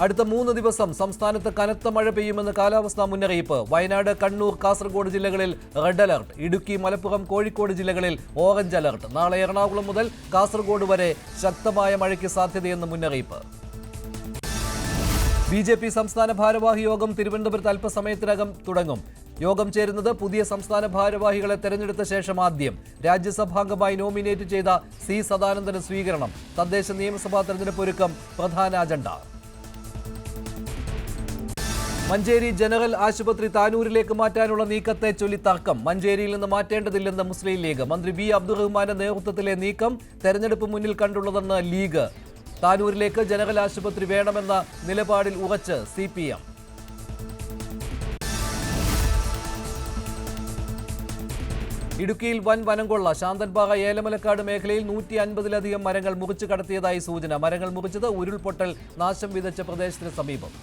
അടുത്ത 3 ദിവസം സംസ്ഥാനത്ത് കനത്ത മഴ പെയ്യുമെന്ന് കാലാവസ്ഥാ മുന്നറിയിപ്പ്. വയനാട്, കണ്ണൂർ, കാസർഗോഡ് ജില്ലകളിൽ റെഡ് അലർട്ട്. ഇടുക്കി, മലപ്പുറം, കോഴിക്കോട് ജില്ലകളിൽ ഓറഞ്ച് അലർട്ട്. നാളെ എറണാകുളം മുതൽ കാസർഗോഡ് വരെ ശക്തമായ മഴയ്ക്ക് സാധ്യതയെന്ന് മുന്നറിയിപ്പ്. BJP സംസ്ഥാന ഭാരവാഹി യോഗം തിരുവനന്തപുരത്ത് അല്പസമയത്തിനകം തുടങ്ങും. യോഗം ചേരുന്നത് പുതിയ സംസ്ഥാന ഭാരവാഹികളെ തെരഞ്ഞെടുത്ത ശേഷം ആദ്യം. രാജ്യസഭാംഗമായി നോമിനേറ്റ് ചെയ്ത C. സദാനന്ദന് സ്വീകരണം. തദ്ദേശ നിയമസഭാ തെരഞ്ഞെടുപ്പ് ഒരുക്കം പ്രധാന അജണ്ട. മഞ്ചേരി ജനറൽ ആശുപത്രി താനൂരിലേക്ക് മാറ്റാനുള്ള നീക്കത്തെ ചൊല്ലി തർക്കം. മഞ്ചേരിയിൽ നിന്ന് മാറ്റേണ്ടതില്ലെന്ന് മുസ്ലിം ലീഗ്. മന്ത്രി V. അബ്ദുറഹ്മാന്റെ നേതൃത്വത്തിലെ നീക്കം തെരഞ്ഞെടുപ്പ് മുന്നിൽ കണ്ടുള്ളതെന്ന് ലീഗ്. താനൂരിലേക്ക് ജനറൽ ആശുപത്രി വേണമെന്ന നിലപാടിൽ ഉറച്ച് CPM. ഇടുക്കിയിൽ വൻ വനംകൊള്ള. ശാന്തൻപാറ, ഏലമലക്കാട് മേഖലയിൽ 150-ലധികം മരങ്ങൾ മുറിച്ചു കടത്തിയതായി സൂചന. മരങ്ങൾ മുറിച്ചത് ഉരുൾപൊട്ടൽ നാശം വിതച്ച പ്രദേശത്തിന് സമീപം.